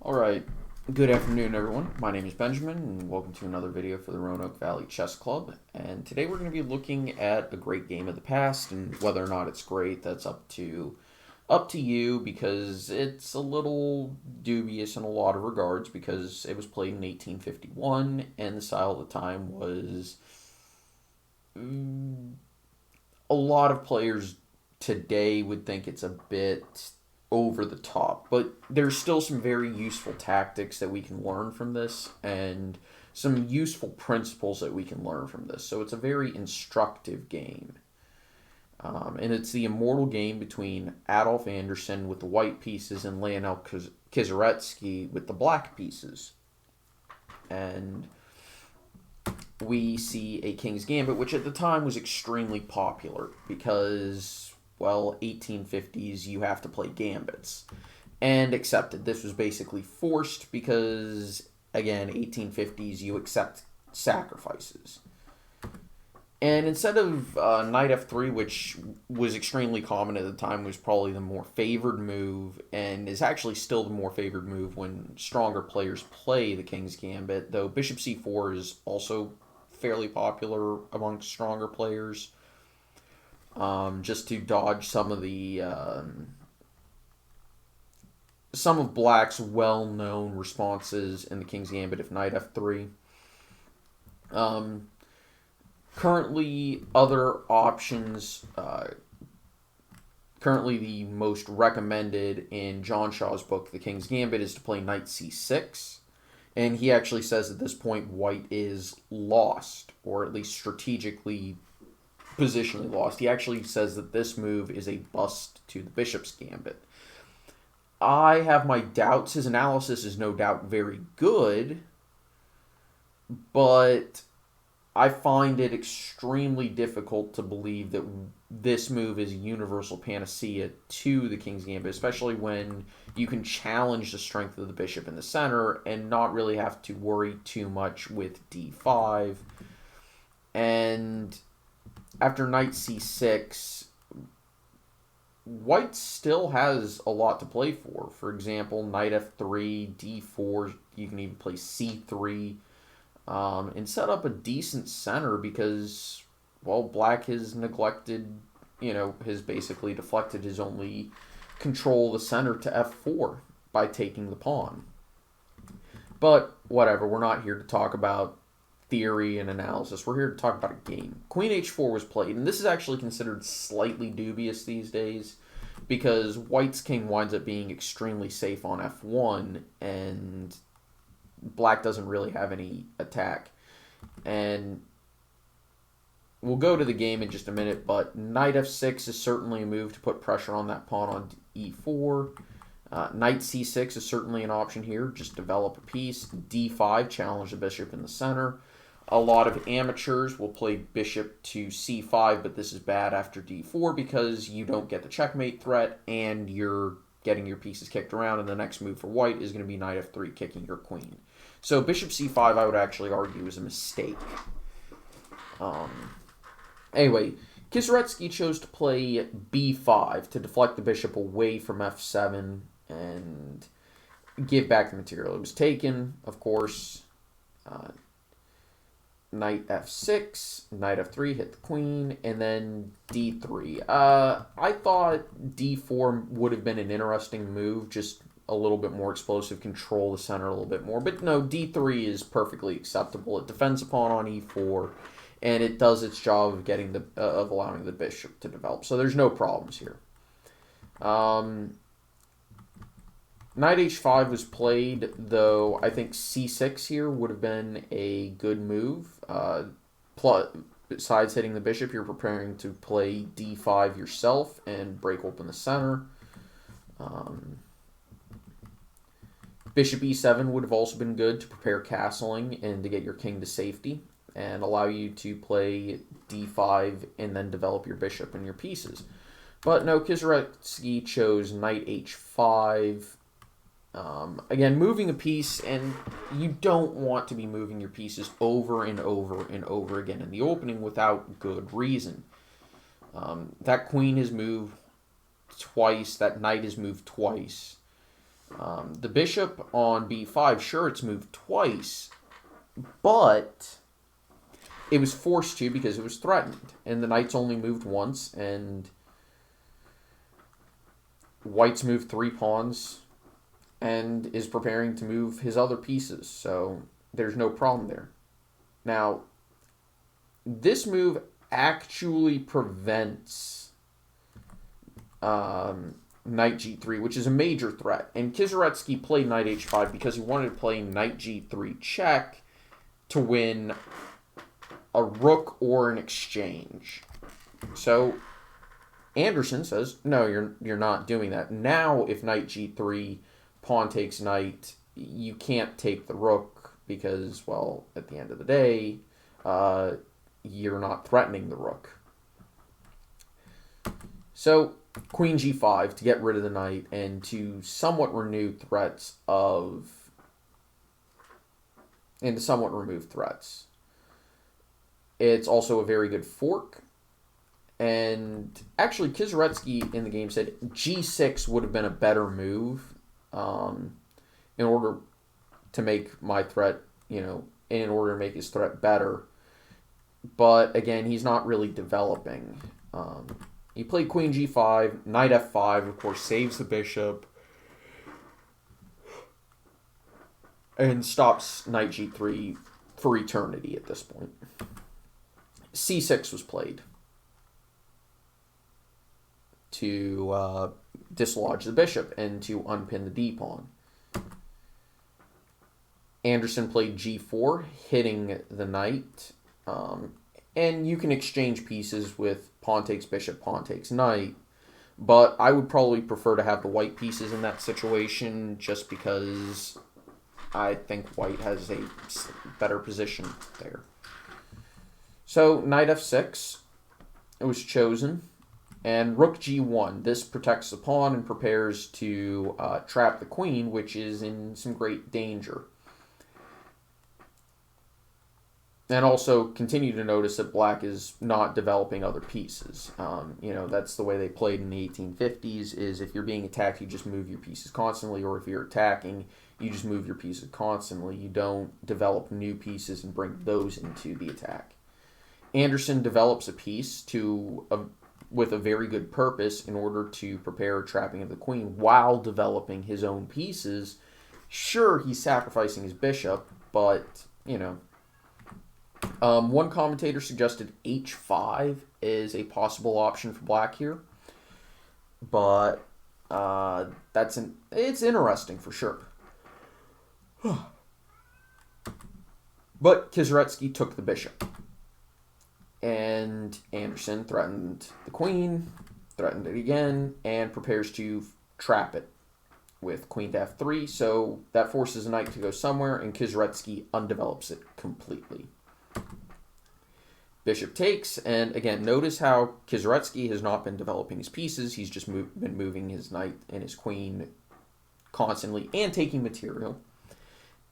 Alright, good afternoon everyone. My name is Benjamin and welcome to another video for the Roanoke Valley Chess Club. And today we're going to be looking at a great game of the past, and whether or not it's great, that's up to you, because it's a little dubious in a lot of regards because it was played in 1851 and the style at the time was a lot of players today would think it's a bit over the top, but there's still some very useful tactics that we can learn from this and some useful principles that we can learn from this. So it's a very instructive game. And it's the Immortal game between Adolf Anderson with the white pieces and Lionel Kizaretsky with the black pieces. And we see a King's Gambit, which at the time was extremely popular because, well, 1850s, you have to play gambits. And accepted. This was basically forced because, again, 1850s, you accept sacrifices. And instead of knight f3, which was extremely common at the time, was probably the more favored move, and is actually still the more favored move when stronger players play the King's Gambit, though bishop c4 is also fairly popular amongst stronger players, just to dodge some of the some of Black's well-known responses in the King's Gambit if knight f3. Currently, other options, currently the most recommended in John Shaw's book, The King's Gambit, is to play knight c6. And he actually says at this point white is lost, or at least strategically, positionally lost. He actually says that this move is a bust to the bishop's gambit. I have my doubts. His analysis is no doubt very good, but I find it extremely difficult to believe that this move is a universal panacea to the King's Gambit, especially when you can challenge the strength of the bishop in the center and not really have to worry too much with d5. And after knight c6, white still has a lot to play for. For example, knight f3, d4, you can even play c3. And set up a decent center because, well, Black has neglected, has basically deflected his only control of the center to f4 by taking the pawn. But whatever, we're not here to talk about theory and analysis. We're here to talk about a game. Queen h4 was played, and this is actually considered slightly dubious these days because White's king winds up being extremely safe on f1, and Black doesn't really have any attack. And we'll go to the game in just a minute, but knight f6 is certainly a move to put pressure on that pawn on e4. Knight c6 is certainly an option here. Just develop a piece. d5, challenge the bishop in the center. A lot of amateurs will play bishop to c5, but this is bad after d4 because you don't get the checkmate threat and you're getting your pieces kicked around, and the next move for white is going to be knight f3, kicking your queen. So bishop c5, I would actually argue, is a mistake. Anyway, Kizaretsky chose to play b5 to deflect the bishop away from f7 and give back the material. It was taken, of course. Knight f6, knight f3, hit the queen, and then d3. I thought d4 would have been an interesting move, just a little bit more explosive, control the center a little bit more. But no, d3 is perfectly acceptable. It defends a pawn on e4, and it does its job of getting of allowing the bishop to develop. So there's no problems here. Knight h5 was played, though I think c6 here would have been a good move. Besides hitting the bishop, you're preparing to play d5 yourself and break open the center. Bishop e7 would have also been good to prepare castling and to get your king to safety and allow you to play d5 and then develop your bishop and your pieces. But no, Kizaretsky chose knight h5. Again, moving a piece, and you don't want to be moving your pieces over and over and over again in the opening without good reason. That queen has moved twice, that knight has moved twice. The bishop on b5, sure, it's moved twice, but it was forced to because it was threatened. And the knight's only moved once, and white's moved 3 pawns and is preparing to move his other pieces. So there's no problem there. Now, this move actually prevents knight g3, which is a major threat. And Kieseritzky played knight h5 because he wanted to play knight g3 check to win a rook or an exchange. So Anderson says, no, you're not doing that. Now, if knight g3, pawn takes knight, you can't take the rook because, well, at the end of the day, you're not threatening the rook. So queen g5 to get rid of the knight and to somewhat remove threats. It's also a very good fork. And actually, Kieseritzky in the game said g6 would have been a better move in order to make my threat, in order to make his threat better. But again, he's not really developing. He played queen g5, knight f5, of course, saves the bishop, and stops knight g3 for eternity at this point. c6 was played to dislodge the bishop and to unpin the d-pawn. Anderson played g4, hitting the knight. And you can exchange pieces with pawn takes bishop, pawn takes knight. But I would probably prefer to have the white pieces in that situation just because I think white has a better position there. So knight f6, it was chosen. And rook g1, this protects the pawn and prepares to trap the queen, which is in some great danger. And also continue to notice that black is not developing other pieces. That's the way they played in the 1850s, is if you're being attacked, you just move your pieces constantly, or if you're attacking, you just move your pieces constantly. You don't develop new pieces and bring those into the attack. Anderson develops a piece with a very good purpose in order to prepare trapping of the queen while developing his own pieces. Sure, he's sacrificing his bishop, but, one commentator suggested h5 is a possible option for black here, but it's interesting for sure. But Kieseritzky took the bishop, and Anderson threatened the queen, threatened it again, and prepares to trap it with queen to f3. So that forces a knight to go somewhere, and Kieseritzky undevelops it completely. Bishop takes, and again, notice how Kieseritzky has not been developing his pieces. He's just been moving his knight and his queen constantly and taking material.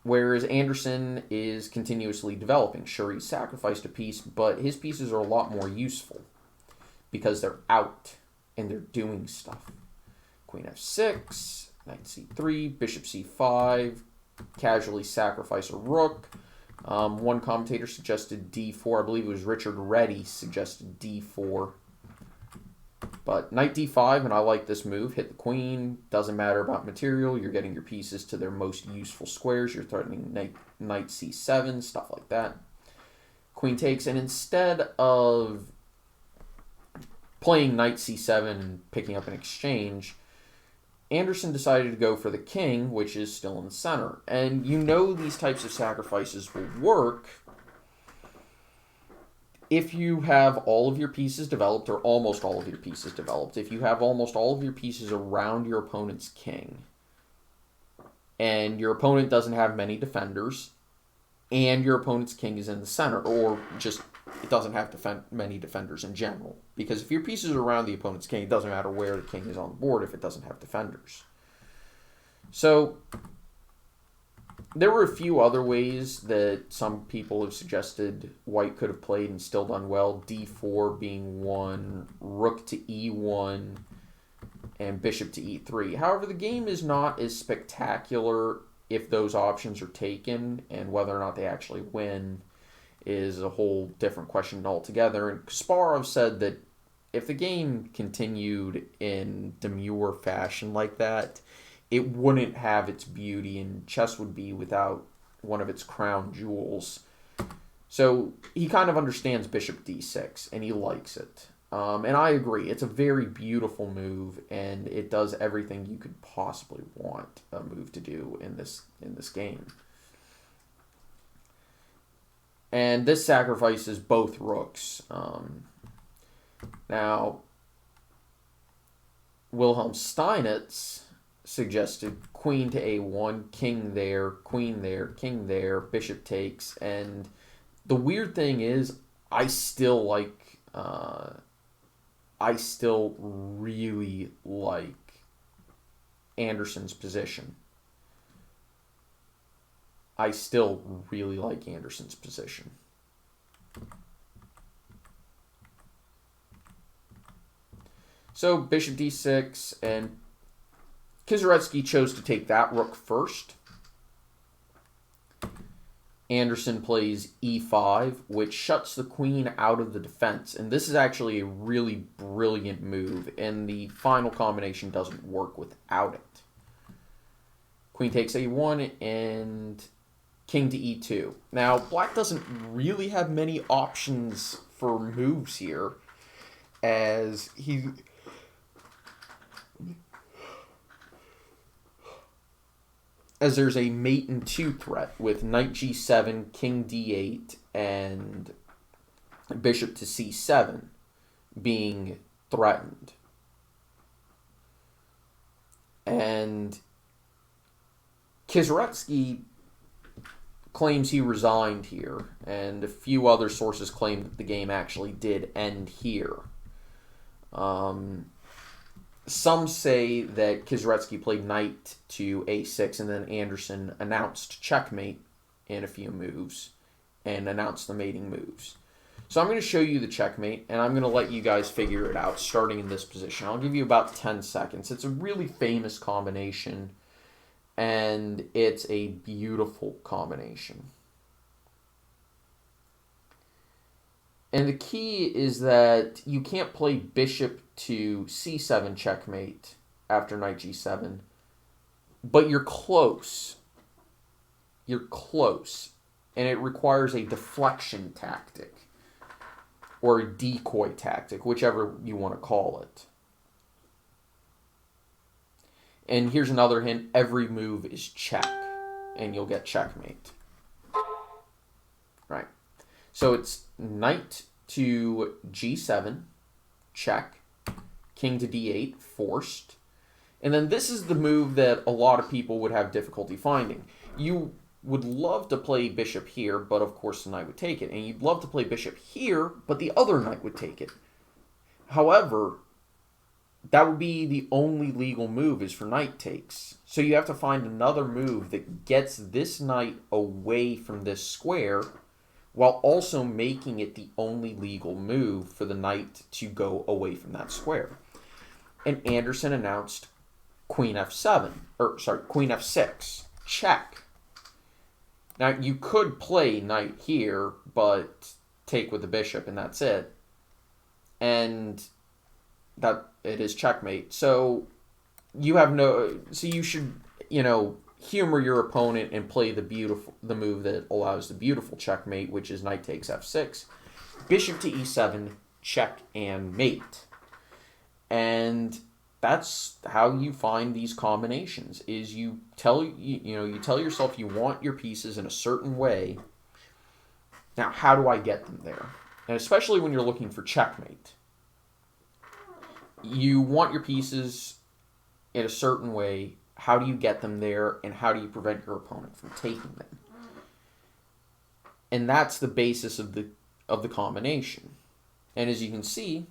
Whereas Anderson is continuously developing. Sure, he sacrificed a piece, but his pieces are a lot more useful because they're out and they're doing stuff. Queen f6, knight c3, bishop c5, casually sacrifice a rook. One commentator suggested d4. I believe it was Richard Reddy suggested d4. But knight d5, and I like this move. Hit the queen. Doesn't matter about material. You're getting your pieces to their most useful squares. You're threatening knight c7, stuff like that. Queen takes, and instead of playing knight c7 and picking up an exchange, Anderson decided to go for the king, which is still in the center. And these types of sacrifices will work if you have all of your pieces developed, or almost all of your pieces developed. If you have almost all of your pieces around your opponent's king, and your opponent doesn't have many defenders, and your opponent's king is in the center, or just it doesn't have many defenders in general. Because if your pieces are around the opponent's king, it doesn't matter where the king is on the board if it doesn't have defenders. So there were a few other ways that some people have suggested white could have played and still done well. d4 being one, rook to e1, and bishop to e3. However, the game is not as spectacular if those options are taken, and whether or not they actually win is a whole different question altogether. And Kasparov said that if the game continued in demure fashion like that, it wouldn't have its beauty, and chess would be without one of its crown jewels. So he kind of understands bishop d6, and he likes it. And I agree. It's a very beautiful move, and it does everything you could possibly want a move to do in this game. And this sacrifices both rooks. Now, Wilhelm Steinitz suggested queen to a1, king there, king there, bishop takes. And the weird thing is, I still really like Anderson's position. I still really like Anderson's position. So bishop d6, and Kieseritzky chose to take that rook first. Anderson plays e5, which shuts the queen out of the defense. And this is actually a really brilliant move, and the final combination doesn't work without it. Queen takes a1, and king to e2. Now, black doesn't really have many options for moves here, as there's a mate in 2 threat with knight g7, king d8, and bishop to c7 being threatened. And Kieseritzky claims he resigned here, and a few other sources claim that the game actually did end here. Some say that Kieseritzky played knight to a6, and then Anderson announced checkmate in a few moves and announced the mating moves. So I'm going to show you the checkmate, and I'm going to let you guys figure it out starting in this position. I'll give you about 10 seconds. It's a really famous combination, and it's a beautiful combination. And the key is that you can't play bishop to c7 checkmate after knight g7, but you're close. You're close, and it requires a deflection tactic or a decoy tactic, whichever you want to call it. And here's another hint. Every move is check, and you'll get checkmate. Right. So it's knight to g7, check, king to d8, forced. And then this is the move that a lot of people would have difficulty finding. You would love to play bishop here, but of course the knight would take it. And you'd love to play bishop here, but the other knight would take it. However, that would be the only legal move is for knight takes. So you have to find another move that gets this knight away from this square, while also making it the only legal move for the knight to go away from that square. And Anderson announced queen f6, check. Now, you could play knight here, but take with the bishop, and that's it. And that it is checkmate. So you should, humor your opponent and play the move that allows the beautiful checkmate, which is knight takes f6, bishop to e7, check and mate. And that's how you find these combinations, is you tell yourself you want your pieces in a certain way. Now, how do I get them there? And especially when you're looking for checkmate. You want your pieces in a certain way. How do you get them there, and how do you prevent your opponent from taking them? And that's the basis of the combination. And as you can see,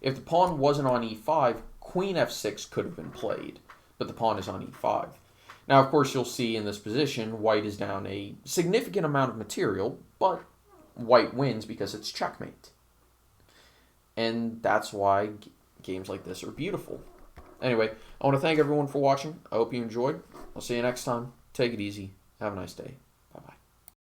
if the pawn wasn't on e5, queen f6 could have been played, but the pawn is on e5. Now, of course, you'll see in this position, white is down a significant amount of material, but white wins because it's checkmate. And that's why games like this are beautiful. Anyway, I want to thank everyone for watching. I hope you enjoyed. I'll see you next time. Take it easy. Have a nice day.